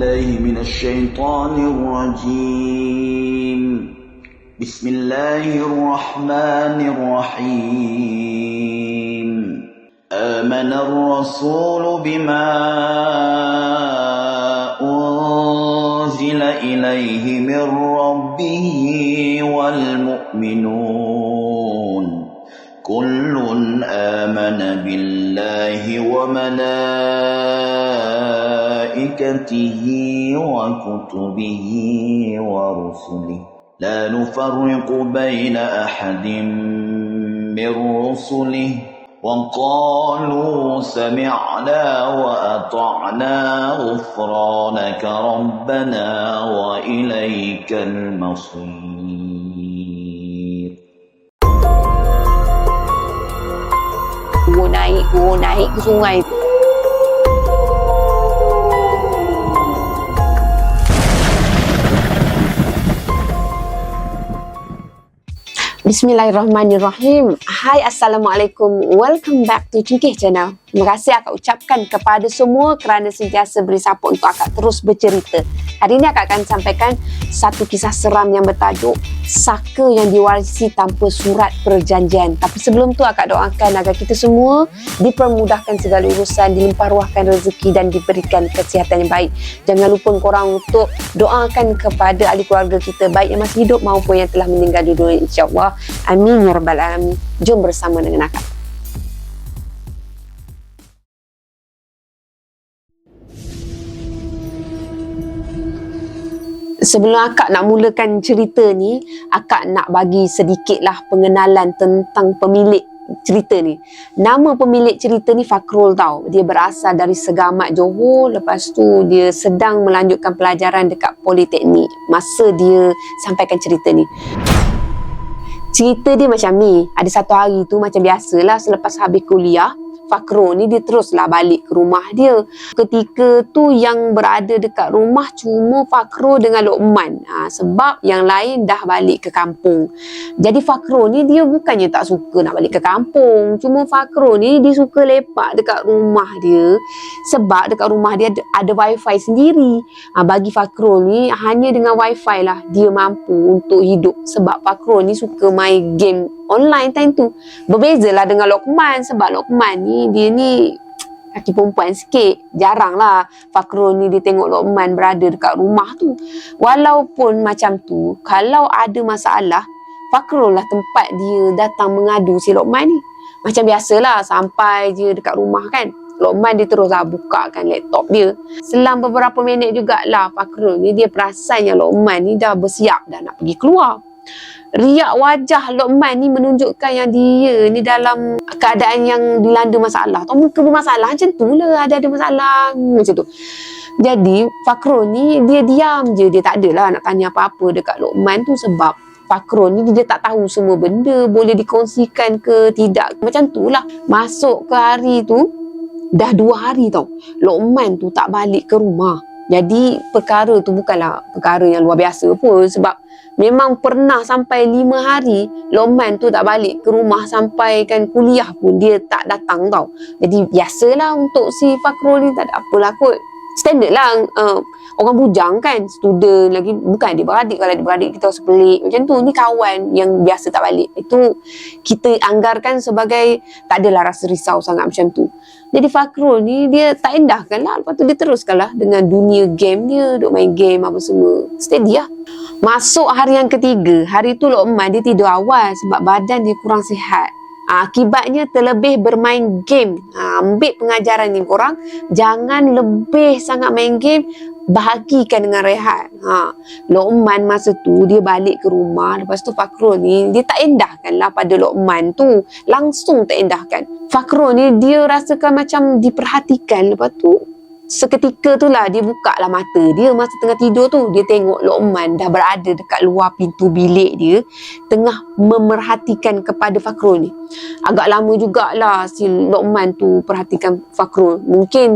بالله من الشيطان الرجيم. بسم الله الرحمن الرحيم. آمن الرسول بما أنزل إليه من ربه والمؤمنون كل آمن بالله وملائكته وكتبه ورسله لا نفرق بين أحد من رسله وقالوا سمعنا وأطعنا غفرانك ربنا وإليك المصير. naik ke sungai tu. Bismillahirrahmanirrahim. Hai, Assalamualaikum. Welcome back to Cengkeh Channel. Terima kasih akak ucapkan kepada semua kerana sentiasa beri support untuk akak terus bercerita. Hari ini akak akan sampaikan satu kisah seram yang bertajuk Saka yang diwarisi tanpa surat perjanjian. Tapi sebelum tu akak doakan agar kita semua dipermudahkan segala urusan, dilimpah ruahkan rezeki dan diberikan kesihatan yang baik. Jangan lupa korang untuk doakan kepada ahli keluarga kita, baik yang masih hidup maupun yang telah meninggal dunia, insya-Allah. Amin ya rabbal alamin. Jom bersama dengan akak. Sebelum akak nak mulakan cerita ni, akak nak bagi sedikitlah pengenalan tentang pemilik cerita ni. Nama pemilik cerita ni Fakrul tau. Dia berasal dari Segamat Johor. Lepas tu dia sedang melanjutkan pelajaran dekat Politeknik masa dia sampaikan cerita ni. Cerita dia macam ni. Ada satu hari tu macam biasalah, selepas habis kuliah, Fakrul ni dia teruslah balik ke rumah dia. Ketika tu yang berada dekat rumah cuma Fakrul dengan Luqman. Sebab yang lain dah balik ke kampung. Jadi Fakrul ni dia bukannya tak suka nak balik ke kampung. Cuma Fakrul ni dia suka lepak dekat rumah dia. Sebab dekat rumah dia ada wifi sendiri. Bagi Fakrul ni hanya dengan wifi lah dia mampu untuk hidup. Sebab Fakrul ni suka main game online time tu. Berbezalah dengan Luqman. Sebab Luqman ni dia ni laki perempuan sikit. Jarang lah Fakrul ni dia tengok Luqman berada dekat rumah tu. Walaupun macam tu, kalau ada masalah, Fakrul lah tempat dia datang mengadu si Luqman ni. Macam biasalah, sampai je dekat rumah kan, Luqman dia terus lah bukakan laptop dia. Selang beberapa minit jugalah Fakrul ni dia perasan yang Luqman ni dah bersiap dah nak pergi keluar. Riak wajah Luqman ni menunjukkan yang dia ni dalam keadaan yang dilanda masalah. Atau muka bermasalah macam tu lah, ada masalah macam tu. Jadi Fakrul ni dia diam je. Dia tak adalah nak tanya apa-apa dekat Luqman tu. Sebab Fakrul ni dia tak tahu semua benda boleh dikongsikan ke tidak. Macam tu lah. Masuk ke hari tu, dah 2 hari tau Luqman tu tak balik ke rumah. Jadi perkara tu bukanlah perkara yang luar biasa pun. Sebab memang pernah sampai 5 hari Luqman tu tak balik ke rumah, sampai kan kuliah pun dia tak datang tau. Jadi biasalah untuk si Fakrul ni, tak ada apalah kot. Standard lah, orang bujang kan, student lagi, bukan adik-beradik. Kalau adik-beradik kita rasa pelik macam tu, ni kawan yang biasa tak balik. Itu kita anggarkan sebagai tak adalah rasa risau sangat macam tu. Jadi Fakrul ni dia tak endahkan lah. Lepas tu dia teruskan lah dengan dunia game dia, duk main game apa semua. Steady lah. Masuk hari yang ketiga, hari tu Luqman dia tidur awal sebab badan dia kurang sihat. Akibatnya terlebih bermain game. Ambil pengajaran ni korang, jangan lebih sangat main game, bahagikan dengan rehat. Luqman masa tu dia balik ke rumah. Lepas tu Fakrul ni dia tak endahkan lah pada Luqman tu. Langsung tak endahkan. Fakrul ni dia rasakan macam diperhatikan. Lepas tu seketika tu lah dia buka lah mata dia. Masa tengah tidur tu dia tengok Luqman dah berada dekat luar pintu bilik dia, tengah memerhatikan kepada Fakrul ni. Agak lama jugalah si Luqman tu perhatikan Fakrul. Mungkin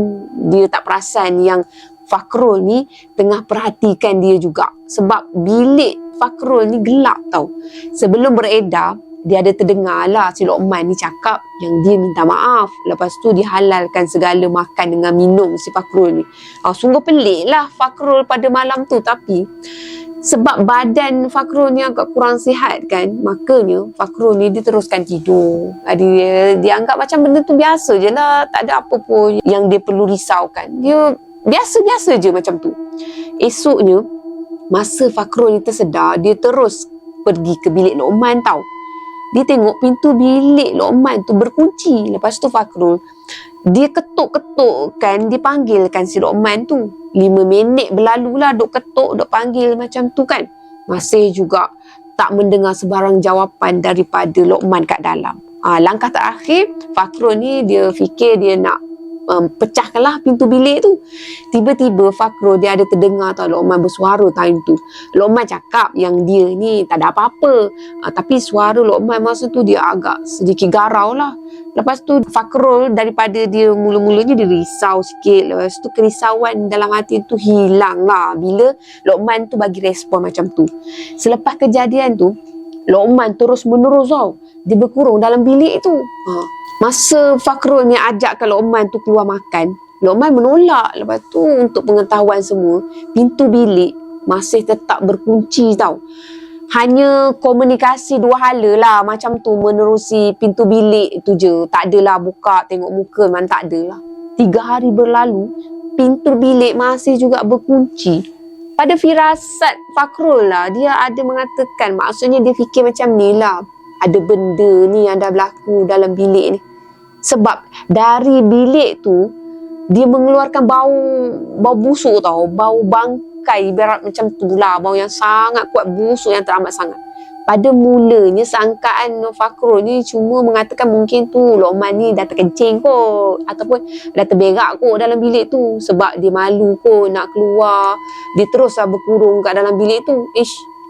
dia tak perasan yang Fakrul ni tengah perhatikan dia juga. Sebab bilik Fakrul ni gelap tau. Sebelum beredar, dia ada terdengar lah si Luqman ni cakap yang dia minta maaf. Lepas tu dia halalkan segala makan dengan minum si Fakrul ni. Sungguh pelik lah Fakrul pada malam tu. Tapi sebab badan Fakrul ni agak kurang sihat kan, makanya Fakrul ni dia teruskan tidur. Dia anggap macam benda tu biasa je lah, tak ada apa pun yang dia perlu risaukan. Dia biasa-biasa je macam tu. Esoknya, masa Fakrul ni tersedar, dia terus pergi ke bilik Luqman tau. Dia tengok pintu bilik Luqman tu berkunci. Lepas tu Fakrul, dia ketuk-ketukkan, dia panggilkan si Luqman tu. 5 minit berlalu lah duk ketuk, duk panggil macam tu kan. Masih juga tak mendengar sebarang jawapan daripada Luqman kat dalam. Langkah terakhir, Fakrul ni dia fikir dia nak pecahkanlah pintu bilik tu. Tiba-tiba Fakrul dia ada terdengar tau Luqman bersuara time tu. Luqman cakap yang dia ni tak ada apa-apa. Tapi suara Luqman masa tu dia agak sedikit garau lah. Lepas tu Fakrul daripada dia mula-mulanya dia risau sikit. Lepas tu kerisauan dalam hati tu hilang lah bila Luqman tu bagi respon macam tu. Selepas kejadian tu, Luqman terus menerus tau. Dia berkurung dalam bilik tu. Masa Fakrul ni ajakkan Luqman tu keluar makan, Luqman menolak. Lepas tu untuk pengetahuan semua, pintu bilik masih tetap berkunci tau. Hanya komunikasi 2 hala lah macam tu menerusi pintu bilik tu je. Tak adalah buka tengok muka, memang tak adalah. 3 hari berlalu, pintu bilik masih juga berkunci. Pada firasat Fakrul lah, dia ada mengatakan, maksudnya dia fikir macam ni lah, ada benda ni yang dah berlaku dalam bilik ni. Sebab dari bilik tu dia mengeluarkan bau busuk tau, bau bangkai, ibarat macam tu lah, bau yang sangat kuat, busuk yang teramat sangat. Pada mulanya sangkaan Fakrul ni cuma mengatakan mungkin tu Luqman ni dah terkencing kot, ataupun dah terberak kot dalam bilik tu. Sebab dia malu kot nak keluar, dia teruslah berkurung kat dalam bilik tu.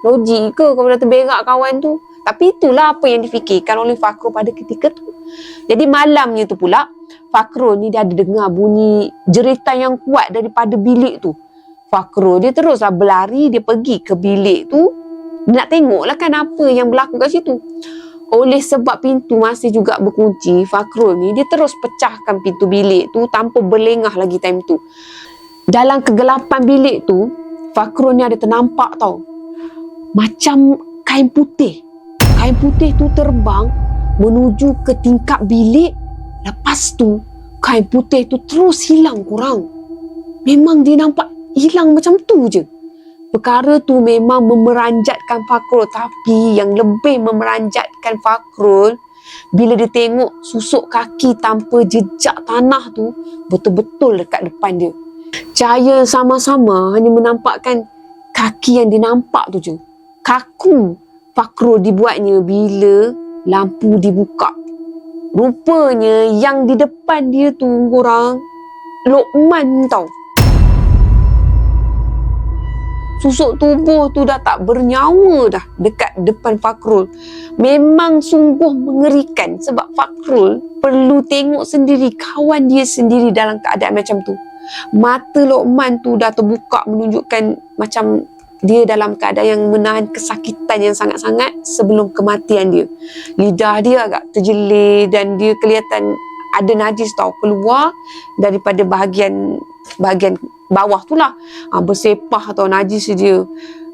Logik ke kalau dah terberak kawan tu? Tapi itulah apa yang difikirkan oleh Fakrul pada ketika tu. Jadi malamnya tu pula, Fakrul ni dia ada dengar bunyi jeritan yang kuat daripada bilik tu. Fakrul dia teruslah berlari, dia pergi ke bilik tu. Dia nak tengoklah kan apa yang berlaku kat situ. Oleh sebab pintu masih juga berkunci, Fakrul ni dia terus pecahkan pintu bilik tu tanpa berlengah lagi time tu. Dalam kegelapan bilik tu, Fakrul ni ada ternampak tau, macam kain putih. Kain putih tu terbang menuju ke tingkap bilik. Lepas tu, kain putih tu terus hilang korang. Memang dia nampak hilang macam tu je. Perkara tu memang memeranjatkan Fakrul. Tapi yang lebih memeranjatkan Fakrul, bila dia tengok susuk kaki tanpa jejak tanah tu betul-betul dekat depan dia. Cahaya sama-sama hanya menampakkan kaki yang dia nampak tu je. Kaku Fakrul dibuatnya bila lampu dibuka. Rupanya yang di depan dia tu korang, Luqman tau. Susuk tubuh tu dah tak bernyawa dah dekat depan Fakrul. Memang sungguh mengerikan sebab Fakrul perlu tengok sendiri kawan dia sendiri dalam keadaan macam tu. Mata Luqman tu dah terbuka menunjukkan macam dia dalam keadaan yang menahan kesakitan yang sangat-sangat sebelum kematian dia. Lidah dia agak terjelir dan dia kelihatan ada najis tau keluar daripada bahagian bawah tu lah. Bersepah tau najis dia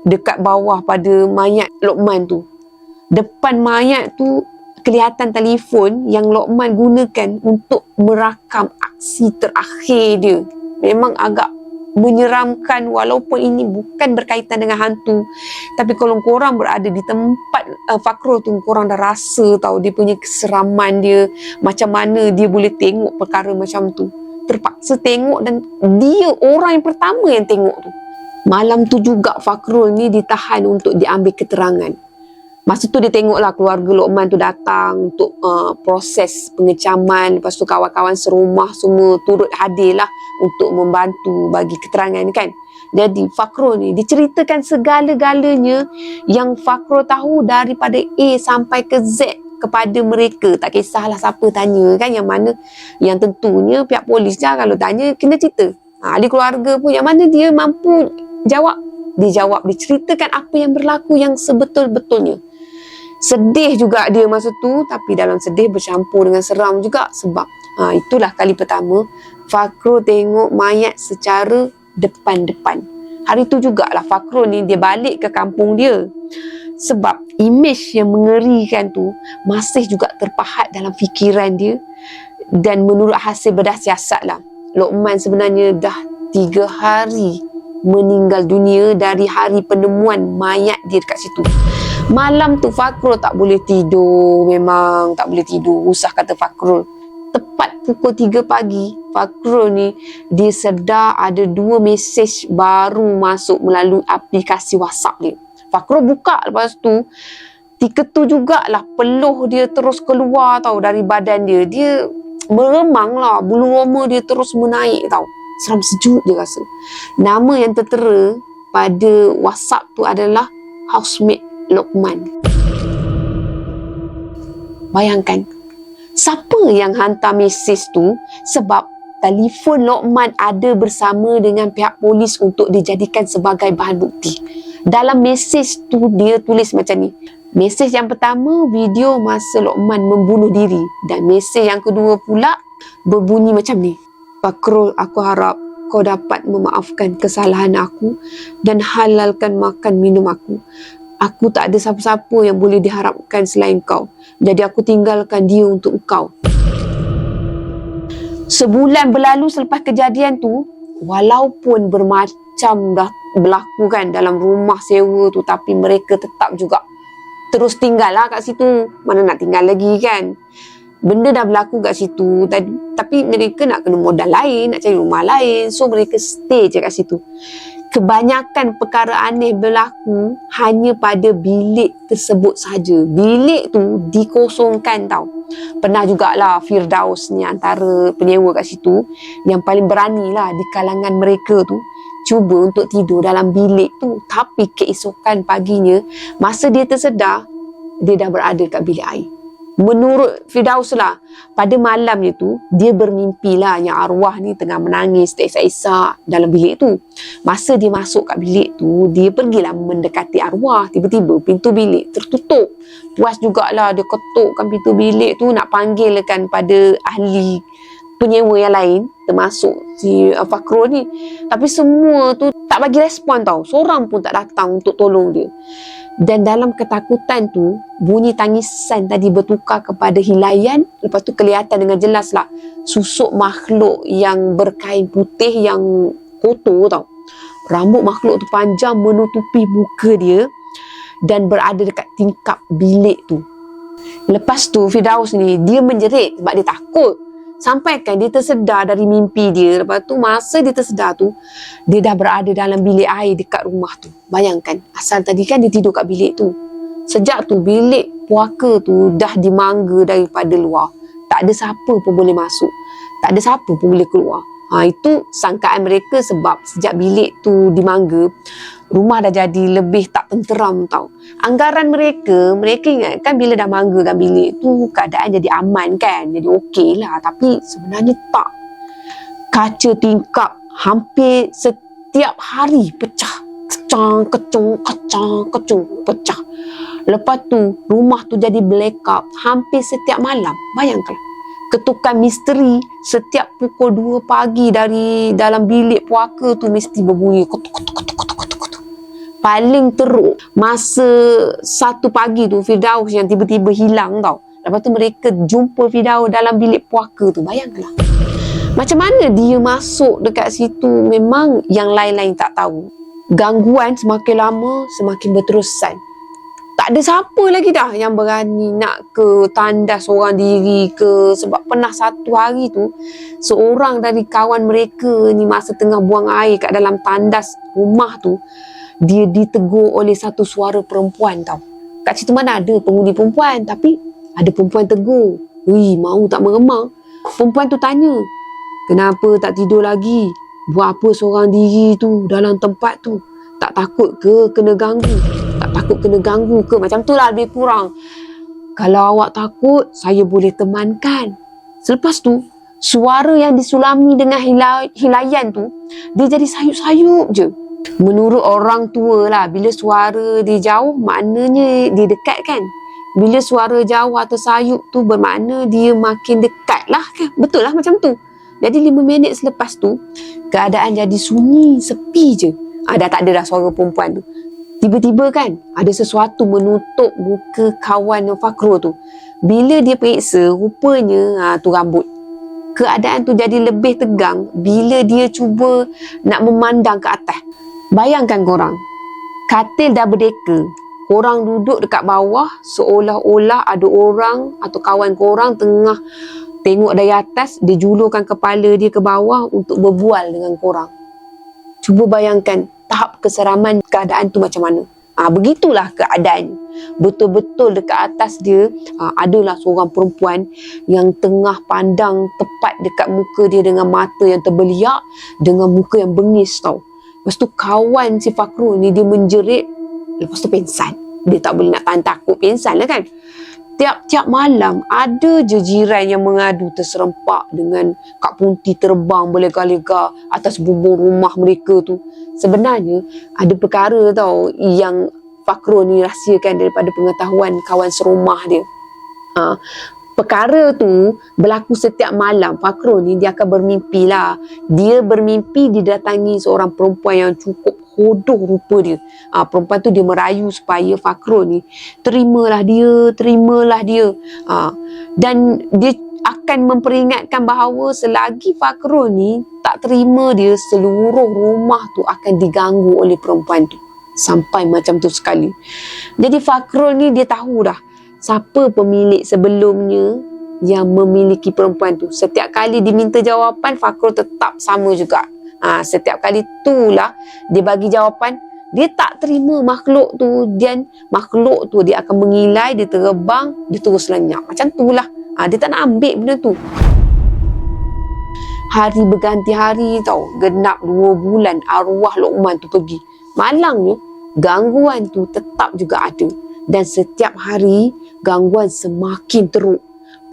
dekat bawah pada mayat Luqman tu. Depan mayat tu kelihatan telefon yang Luqman gunakan untuk merakam aksi terakhir dia. Memang agak menyeramkan walaupun ini bukan berkaitan dengan hantu. Tapi kalau korang berada di tempat Fakrul tu, korang dah rasa tahu dia punya keseraman dia, macam mana dia boleh tengok perkara macam tu. Terpaksa tengok dan dia orang yang pertama yang tengok tu. Malam tu juga Fakrul ni ditahan untuk diambil keterangan. Masa tu dia tengoklah keluarga Luqman tu datang untuk proses pengecaman. Lepas tu kawan-kawan serumah semua turut hadir lah untuk membantu bagi keterangan kan. Jadi Fakrul ni diceritakan segala-galanya yang Fakrul tahu daripada A sampai ke Z kepada mereka. Tak kisahlah siapa tanya kan, yang mana yang tentunya pihak polis lah kalau tanya kena cerita. Ahli keluarga pun yang mana dia mampu jawab. Dia jawab, diceritakan apa yang berlaku yang sebetul-betulnya. Sedih juga dia masa tu, tapi dalam sedih bercampur dengan seram juga. Sebab itulah kali pertama Fakrul tengok mayat secara depan-depan. Hari tu jugalah Fakrul ni dia balik ke kampung dia. Sebab imej yang mengerikan tu masih juga terpahat dalam fikiran dia. Dan menurut hasil bedah siasat lah, Luqman sebenarnya dah 3 hari meninggal dunia dari hari penemuan mayat dia dekat situ. Malam tu Fakrul tak boleh tidur. Memang tak boleh tidur. Usah kata Fakrul. Tepat pukul 3 pagi, Fakrul ni dia sedar ada 2 mesej baru masuk melalui aplikasi WhatsApp dia. Fakrul buka, lepas tu ketika tu jugalah peluh dia terus keluar tau dari badan dia. Dia meremang lah, bulu roma dia terus menaik tau. Seram sejuk dia rasa. Nama yang tertera pada WhatsApp tu adalah housemate Luqman. Bayangkan, siapa yang hantar mesej tu? Sebab telefon Luqman ada bersama dengan pihak polis untuk dijadikan sebagai bahan bukti. Dalam mesej tu dia tulis macam ni. Mesej yang pertama, video masa Luqman membunuh diri. Dan mesej yang kedua pula berbunyi macam ni. Fakrul, aku harap kau dapat memaafkan kesalahan aku dan halalkan makan minum aku. Aku tak ada siapa-siapa yang boleh diharapkan selain kau. Jadi aku tinggalkan dia untuk kau. Sebulan berlalu selepas kejadian tu, walaupun bermacam dah berlaku kan dalam rumah sewa tu, tapi mereka tetap juga terus tinggal lah kat situ. Mana nak tinggal lagi kan? Benda dah berlaku kat situ, tapi mereka nak kena modal lain, nak cari rumah lain. So mereka stay je kat situ. Kebanyakan perkara aneh berlaku hanya pada bilik tersebut saja. Bilik tu dikosongkan tau. Pernah jugalah Firdaus ni antara penyewa kat situ yang paling berani lah di kalangan mereka tu cuba untuk tidur dalam bilik tu. Tapi keesokan paginya, masa dia tersedar, dia dah berada kat bilik air. Menurut Firdaus lah, pada malamnya tu dia bermimpi lah yang arwah ni tengah menangis teresak-esak dalam bilik tu. Masa dia masuk kat bilik tu, dia pergilah mendekati arwah. Tiba-tiba pintu bilik tertutup. Puas jugalah dia ketukkan pintu bilik tu, nak panggilkan pada ahli penyewa yang lain, termasuk si Fakrul ni. Tapi semua tu tak bagi respon tau. Seorang pun tak datang untuk tolong dia. Dan dalam ketakutan tu, bunyi tangisan tadi bertukar kepada hilayan. Lepas tu kelihatan dengan jelas lah susuk makhluk yang berkain putih yang kotor tau. Rambut makhluk tu panjang menutupi muka dia dan berada dekat tingkap bilik tu. Lepas tu Firdaus ni dia menjerit sebab dia takut. Sampaikan dia tersedar dari mimpi dia. Lepas tu masa dia tersedar tu, dia dah berada dalam bilik air dekat rumah tu. Bayangkan, asal tadi kan dia tidur kat bilik tu. Sejak tu bilik puaka tu dah dimangga daripada luar. Tak ada siapa pun boleh masuk. Tak ada siapa pun boleh keluar. Itu sangkaan mereka sebab sejak bilik tu dimangga, rumah dah jadi lebih tak tenteram tau. Anggaran mereka ingatkan bila dah manggakan bilik tu keadaan jadi aman kan, jadi okey lah. Tapi sebenarnya tak. Kaca tingkap hampir setiap hari pecah. Kecung, pecah. Lepas tu rumah tu jadi blackout hampir setiap malam. Bayangkan. Ketukan misteri setiap pukul 2 pagi dari dalam bilik puaka tu mesti berbunyi kutuk. Paling teruk masa 1 pagi tu Firdaus yang tiba-tiba hilang tau. Lepas tu mereka jumpa Firdaus dalam bilik puaka tu. Bayangkanlah. Macam mana dia masuk dekat situ, memang yang lain-lain tak tahu. Gangguan semakin lama semakin berterusan. Tak ada siapa lagi dah yang berani nak ke tandas seorang diri ke. Sebab pernah satu hari tu, seorang dari kawan mereka ni masa tengah buang air kat dalam tandas rumah tu, dia ditegur oleh satu suara perempuan tau. Kat situ mana ada penghuni perempuan, tapi ada perempuan tegur. Mau tak meremang. Perempuan tu tanya, kenapa tak tidur lagi? Buat apa seorang diri tu dalam tempat tu? Tak takut ke kena ganggu? Tak takut kena ganggu ke? Macam tu lah lebih kurang. Kalau awak takut, saya boleh temankan. Selepas tu, suara yang disulami dengan hilayan tu, dia jadi sayup-sayup je. Menurut orang tua lah, bila suara dia jauh, maknanya dia dekat kan. Bila suara jauh atau sayup tu bermakna dia makin dekat lah kan. Betul lah macam tu. Jadi 5 minit selepas tu, keadaan jadi sunyi, sepi je. Dah tak ada dah suara perempuan tu. Tiba-tiba kan, ada sesuatu menutup muka kawan Fakrul tu. Bila dia periksa, rupanya tu rambut. Keadaan tu jadi lebih tegang bila dia cuba nak memandang ke atas. Bayangkan korang, katil dah berdeka. Korang duduk dekat bawah seolah-olah ada orang atau kawan korang tengah tengok dari atas, dia julurkan kepala dia ke bawah untuk berbual dengan korang. Cuba bayangkan tahap keseraman keadaan tu macam mana. Begitulah keadaan. Betul-betul dekat atas dia adalah seorang perempuan yang tengah pandang tepat dekat muka dia dengan mata yang terbeliak, dengan muka yang bengis tau. Lepas tu kawan si Fakrul ni dia menjerit, lepas tu pingsan. Dia tak boleh nak tahan takut, pingsan lah kan. Tiap-tiap malam ada je jiran yang mengadu terserempak dengan Kak Punti terbang berlega-lega atas bumbung rumah mereka tu. Sebenarnya ada perkara tau yang Fakrul ni rahsiakan daripada pengetahuan kawan serumah dia. Perkara tu berlaku setiap malam. Fakrul ni dia akan bermimpi lah. Dia bermimpi didatangi seorang perempuan yang cukup hodoh rupa dia. Perempuan tu dia merayu supaya Fakrul ni terimalah dia. Dan dia akan memperingatkan bahawa selagi Fakrul ni tak terima dia, seluruh rumah tu akan diganggu oleh perempuan tu. Sampai macam tu sekali. Jadi Fakrul ni dia tahu dah siapa pemilik sebelumnya yang memiliki perempuan tu. Setiap kali diminta jawapan, Fakrul tetap sama juga. Setiap kali itulah dia bagi jawapan, dia tak terima makhluk tu, dan makhluk tu dia akan mengilai, dia terbang, dia terus lenyap. Macam tu lah. Dia tak nak ambil benda tu. Hari berganti hari tau, genap 2 bulan arwah Luqman tu pergi. Malangnya gangguan tu tetap juga ada. Dan setiap hari gangguan semakin teruk.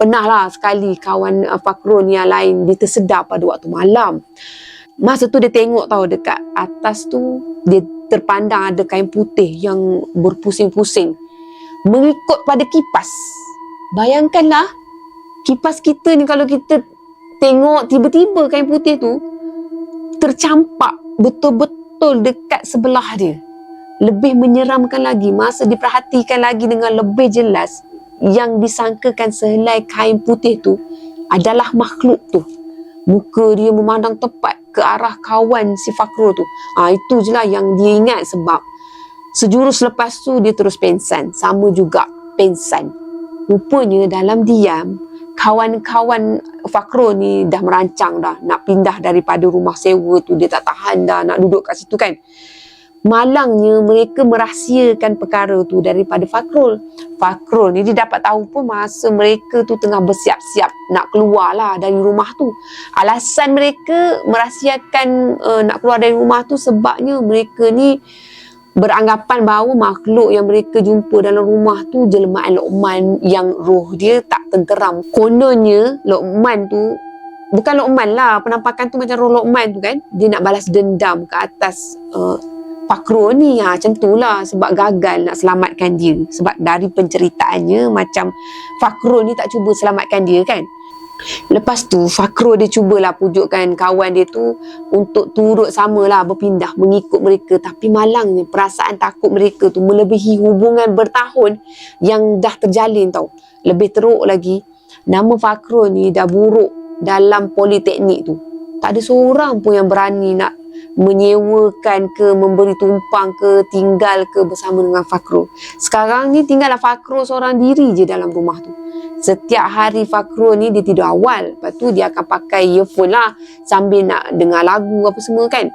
Pernah lah sekali kawan Fakrul yang lain dia tersedar pada waktu malam. Masa tu dia tengok tahu dekat atas tu, dia terpandang ada kain putih yang berpusing-pusing mengikut pada kipas. Bayangkanlah, kipas kita ni kalau kita tengok tiba-tiba kain putih tu tercampak betul-betul dekat sebelah dia. Lebih menyeramkan lagi, masa diperhatikan lagi dengan lebih jelas, yang disangkakan sehelai kain putih tu adalah makhluk tu. Muka dia memandang tepat ke arah kawan si Fakrul tu. Itu je lah yang dia ingat, sebab sejurus lepas tu dia terus pingsan. Sama juga pingsan. Rupanya dalam diam, kawan-kawan Fakrul ni dah merancang dah nak pindah daripada rumah sewa tu. Dia tak tahan dah nak duduk kat situ kan. Malangnya mereka merahsiakan perkara tu daripada Fakrul. Fakrul ni dia dapat tahu pun masa mereka tu tengah bersiap-siap nak keluar lah dari rumah tu. Alasan mereka merahsiakan nak keluar dari rumah tu sebabnya mereka ni beranggapan bahawa makhluk yang mereka jumpa dalam rumah tu jelmaan Luqman yang roh dia tak tenteram. Kononnya Luqman tu, bukan Luqman lah, penampakan tu macam roh Luqman tu kan, dia nak balas dendam ke atas Fakrul ni. Macam tu lah, sebab gagal nak selamatkan dia. Sebab dari penceritaannya macam Fakrul ni tak cuba selamatkan dia kan. Lepas tu Fakrul dia cubalah pujukkan kawan dia tu untuk turut samalah berpindah mengikut mereka. Tapi malangnya perasaan takut mereka tu melebihi hubungan bertahun yang dah terjalin tau. Lebih teruk lagi, nama Fakrul ni dah buruk dalam politeknik tu. Tak ada seorang pun yang berani nak menyewakan ke, memberi tumpang ke, tinggal ke bersama dengan Fakrul. Sekarang ni tinggallah Fakrul seorang diri je dalam rumah tu. Setiap hari Fakrul ni dia tidur awal. Lepas tu dia akan pakai earphone lah sambil nak dengar lagu apa semua kan.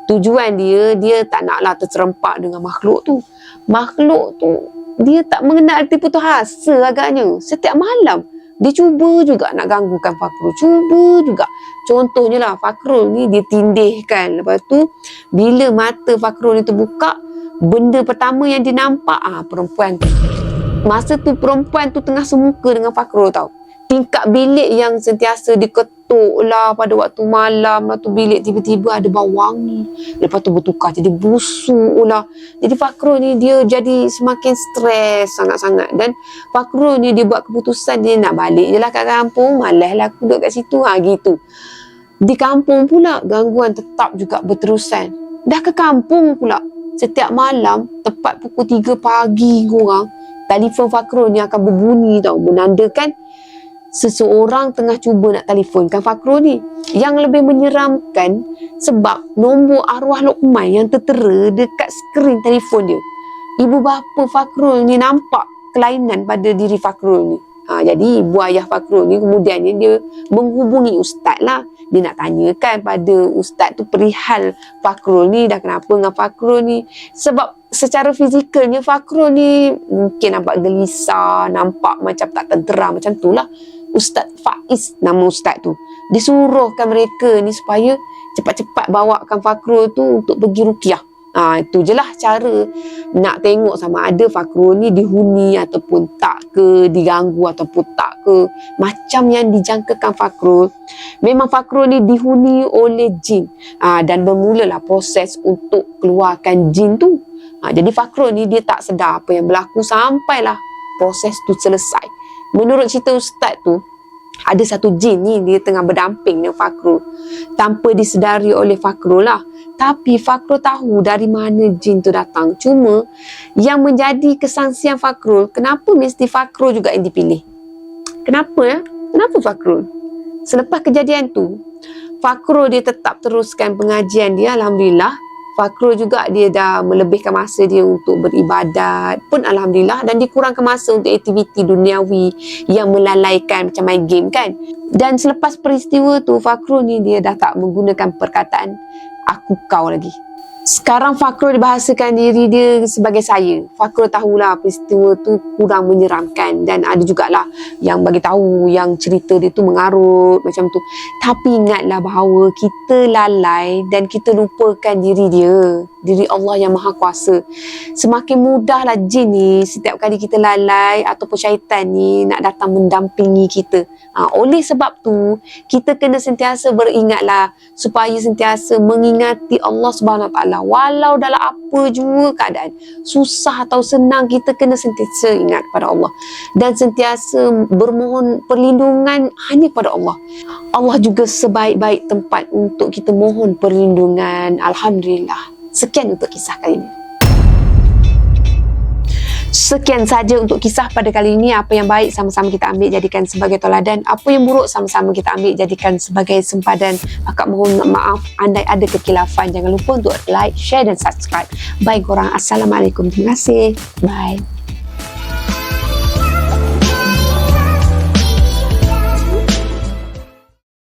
Tujuan dia tak naklah terserempak dengan makhluk tu. Makhluk tu dia tak mengenal arti putus asa agaknya. Setiap malam dia cuba juga nak ganggukan Fakrul. Cuba juga. Contohnya lah, Fakrul ni dia tindihkan. Lepas tu, bila mata Fakrul ni terbuka, benda pertama yang dia nampak, perempuan tu. Masa tu perempuan tu tengah semuka dengan Fakrul tau. Tingkap bilik yang sentiasa mengantuk lah pada waktu malam lah tu bilik tiba-tiba ada bau wangi. Lepas tu bertukar jadi busuk lah. Jadi Fakrul ni dia jadi semakin stres sangat-sangat. Dan Fakrul ni dia buat keputusan dia nak balik je lah kat kampung. Malas lah aku duduk kat situ. Gitu. Di kampung pula gangguan tetap juga berterusan. Dah ke kampung pula. Setiap malam tepat pukul 3 pagi korang, telefon Fakrul ni akan berbunyi tau, menandakan seseorang tengah cuba nak telefonkan Fakrul ni. Yang lebih menyeramkan sebab nombor arwah Luqman yang tertera dekat skrin telefon dia. Ibu bapa Fakrul ni nampak kelainan pada diri Fakrul ni. Jadi ibu ayah Fakrul ni kemudiannya dia menghubungi ustaz lah. Dia nak tanyakan pada ustaz tu perihal Fakrul ni dah kenapa dengan Fakrul ni. Sebab secara fizikalnya Fakrul ni mungkin nampak gelisah, nampak macam tak tenteram macam tu lah. Ustaz Faiz nama ustaz tu. Disuruhkan mereka ni supaya cepat-cepat bawakan Fakrul tu untuk pergi ruqyah. Itu je lah cara nak tengok sama ada Fakrul ni dihuni ataupun tak ke, diganggu ataupun tak ke. Macam yang dijangkakan Fakrul, memang Fakrul ni dihuni oleh jin. Dan bermulalah proses untuk keluarkan jin tu. Jadi Fakrul ni dia tak sedar apa yang berlaku sampailah proses tu selesai. Menurut cerita ustaz tu, ada satu jin ni dia tengah berdamping dengan Fakrul tanpa disedari oleh Fakrul lah. Tapi Fakrul tahu dari mana jin tu datang. Cuma yang menjadi kesangsian Fakrul, kenapa mesti Fakrul juga yang dipilih? Kenapa ya? Kenapa Fakrul? Selepas kejadian tu, Fakrul dia tetap teruskan pengajian dia, alhamdulillah. Fakrul juga dia dah melebihkan masa dia untuk beribadat pun alhamdulillah, dan dikurangkan masa untuk aktiviti duniawi yang melalaikan macam main game kan. Dan selepas peristiwa tu Fakrul ni dia dah tak menggunakan perkataan aku kau lagi. Sekarang Fakrul dibahasakan diri dia sebagai saya. Fakrul tahulah peristiwa tu kurang menyeramkan, dan ada jugalah yang bagi tahu yang cerita dia tu mengarut macam tu. Tapi ingatlah bahawa kita lalai dan kita lupakan diri dia, diri Allah yang Maha Kuasa. Semakin mudahlah jin ni setiap kali kita lalai ataupun syaitan ni nak datang mendampingi kita. Oleh sebab tu kita kena sentiasa beringatlah supaya sentiasa mengingati Allah Subhanahu Wa Taala. Walau dalam apa jua keadaan, susah atau senang, kita kena sentiasa ingat pada Allah dan sentiasa bermohon perlindungan hanya pada Allah. Allah juga sebaik-baik tempat untuk kita mohon perlindungan. Alhamdulillah. Sekian untuk kisah kali ini. Sekian saja untuk kisah pada kali ini. Apa yang baik sama-sama kita ambil jadikan sebagai toladan. Apa yang buruk sama-sama kita ambil jadikan sebagai sempadan. Akak mohon maaf andai ada kekilafan. Jangan lupa untuk like, share dan subscribe. Baik korang. Assalamualaikum. Terima kasih. Bye.